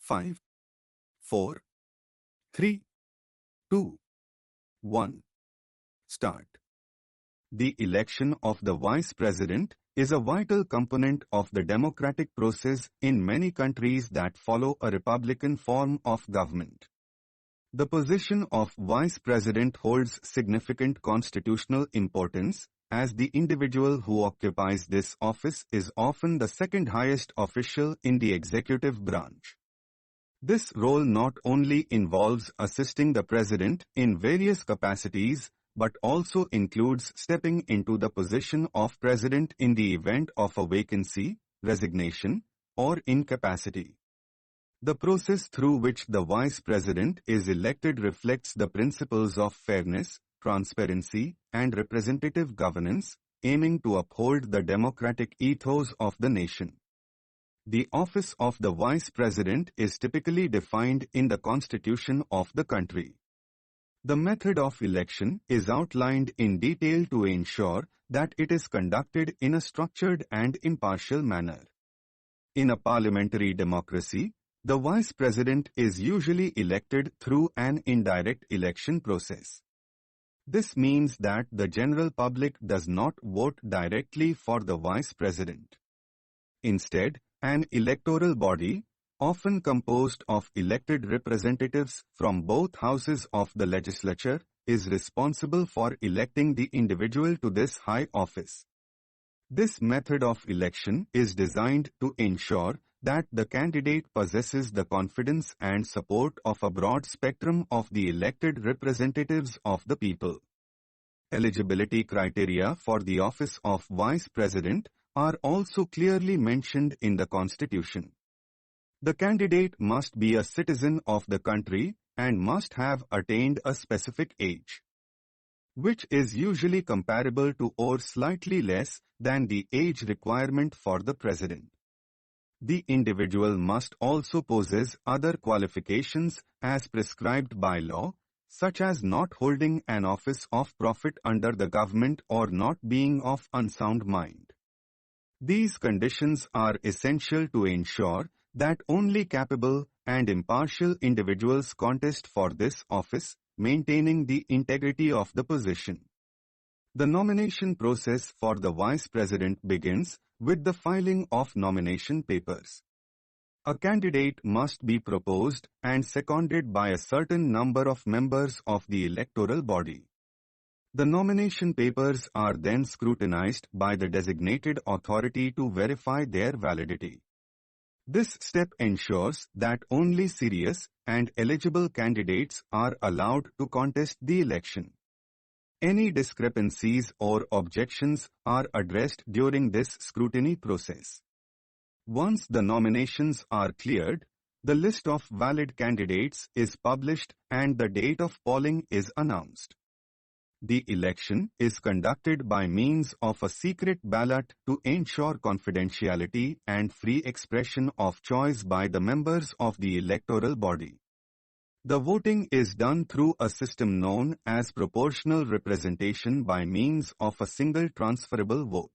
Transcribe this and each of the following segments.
5, 4, 3, 2, 1. Start. The election of the Vice President is a vital component of the democratic process in many countries that follow a republican form of government. The position of Vice President holds significant constitutional importance, as the individual who occupies this office is often the second highest official in the executive branch. This role not only involves assisting the President in various capacities, but also includes stepping into the position of President in the event of a vacancy, resignation, or incapacity. The process through which the Vice President is elected reflects the principles of fairness, transparency, and representative governance, aiming to uphold the democratic ethos of the nation. The office of the Vice President is typically defined in the Constitution of the country. The method of election is outlined in detail to ensure that it is conducted in a structured and impartial manner. In a parliamentary democracy, the Vice President is usually elected through an indirect election process. This means that the general public does not vote directly for the Vice President. Instead, an electoral body, often composed of elected representatives from both houses of the legislature, is responsible for electing the individual to this high office. This method of election is designed to ensure that the candidate possesses the confidence and support of a broad spectrum of the elected representatives of the people. Eligibility criteria for the office of Vice President are also clearly mentioned in the Constitution. The candidate must be a citizen of the country and must have attained a specific age, which is usually comparable to or slightly less than the age requirement for the President. The individual must also possess other qualifications as prescribed by law, such as not holding an office of profit under the government or not being of unsound mind. These conditions are essential to ensure that only capable and impartial individuals contest for this office, maintaining the integrity of the position. The nomination process for the Vice President begins with the filing of nomination papers. A candidate must be proposed and seconded by a certain number of members of the electoral body. The nomination papers are then scrutinized by the designated authority to verify their validity. This step ensures that only serious and eligible candidates are allowed to contest the election. Any discrepancies or objections are addressed during this scrutiny process. Once the nominations are cleared, the list of valid candidates is published and the date of polling is announced. The election is conducted by means of a secret ballot to ensure confidentiality and free expression of choice by the members of the electoral body. The voting is done through a system known as proportional representation by means of a single transferable vote.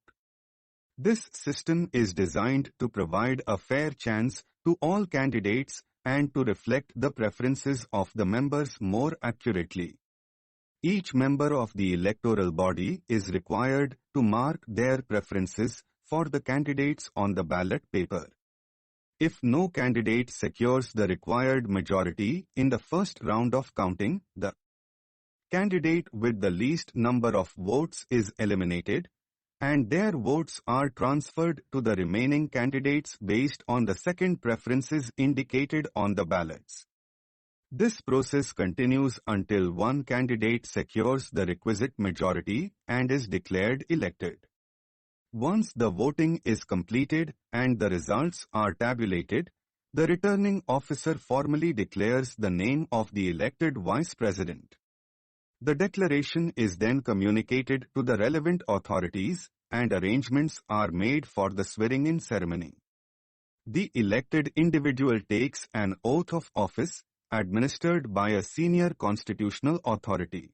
This system is designed to provide a fair chance to all candidates and to reflect the preferences of the members more accurately. Each member of the electoral body is required to mark their preferences for the candidates on the ballot paper. If no candidate secures the required majority in the first round of counting, the candidate with the least number of votes is eliminated, and their votes are transferred to the remaining candidates based on the second preferences indicated on the ballots. This process continues until one candidate secures the requisite majority and is declared elected. Once the voting is completed and the results are tabulated, the returning officer formally declares the name of the elected Vice President. The declaration is then communicated to the relevant authorities and arrangements are made for the swearing-in ceremony. The elected individual takes an oath of office administered by a senior constitutional authority.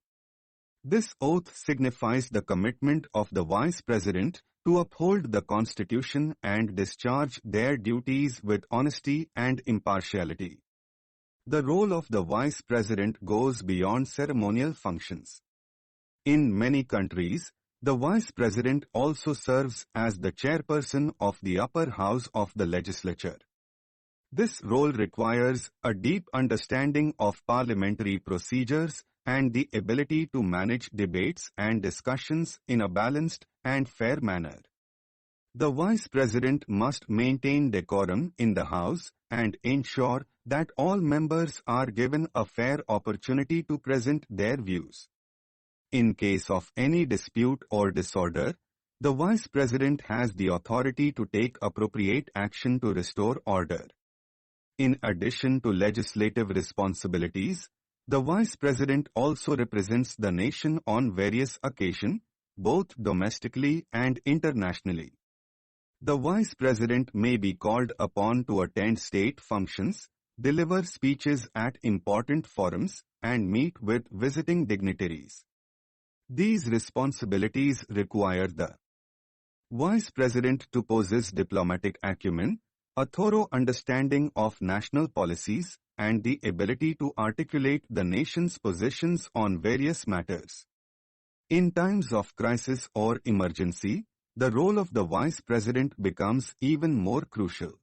This oath signifies the commitment of the Vice President to uphold the Constitution and discharge their duties with honesty and impartiality. The role of the Vice President goes beyond ceremonial functions. In many countries, the Vice President also serves as the chairperson of the upper house of the legislature. This role requires a deep understanding of parliamentary procedures and the ability to manage debates and discussions in a balanced and fair manner. The Vice President must maintain decorum in the House and ensure that all members are given a fair opportunity to present their views. In case of any dispute or disorder, the Vice President has the authority to take appropriate action to restore order. In addition to legislative responsibilities, the Vice President also represents the nation on various occasions, both domestically and internationally. The Vice President may be called upon to attend state functions, deliver speeches at important forums, and meet with visiting dignitaries. These responsibilities require the Vice President to possess diplomatic acumen, a thorough understanding of national policies, and the ability to articulate the nation's positions on various matters. In times of crisis or emergency, the role of the Vice President becomes even more crucial.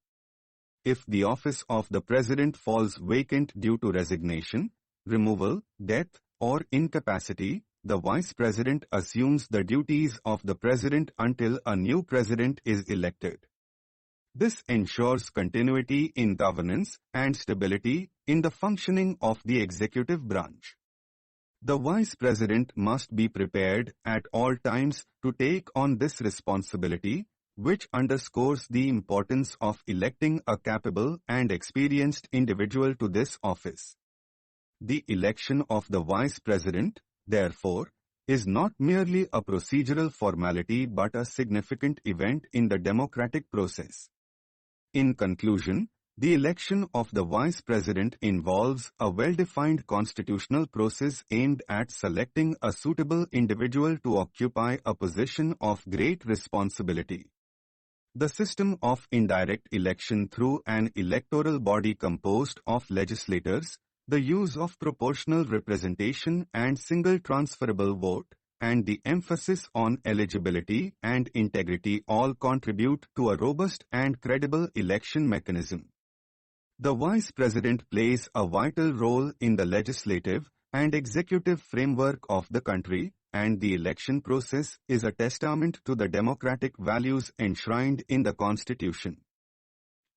If the office of the President falls vacant due to resignation, removal, death, or incapacity, the Vice President assumes the duties of the President until a new President is elected. This ensures continuity in governance and stability in the functioning of the executive branch. The Vice President must be prepared at all times to take on this responsibility, which underscores the importance of electing a capable and experienced individual to this office. The election of the Vice President, therefore, is not merely a procedural formality but a significant event in the democratic process. In conclusion, the election of the Vice President involves a well-defined constitutional process aimed at selecting a suitable individual to occupy a position of great responsibility. The system of indirect election through an electoral body composed of legislators, the use of proportional representation and single transferable vote, and the emphasis on eligibility and integrity all contribute to a robust and credible election mechanism. The Vice President plays a vital role in the legislative and executive framework of the country, and the election process is a testament to the democratic values enshrined in the Constitution.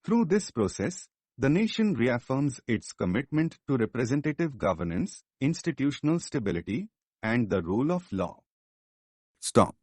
Through this process, the nation reaffirms its commitment to representative governance, institutional stability, and the rule of law. Stop.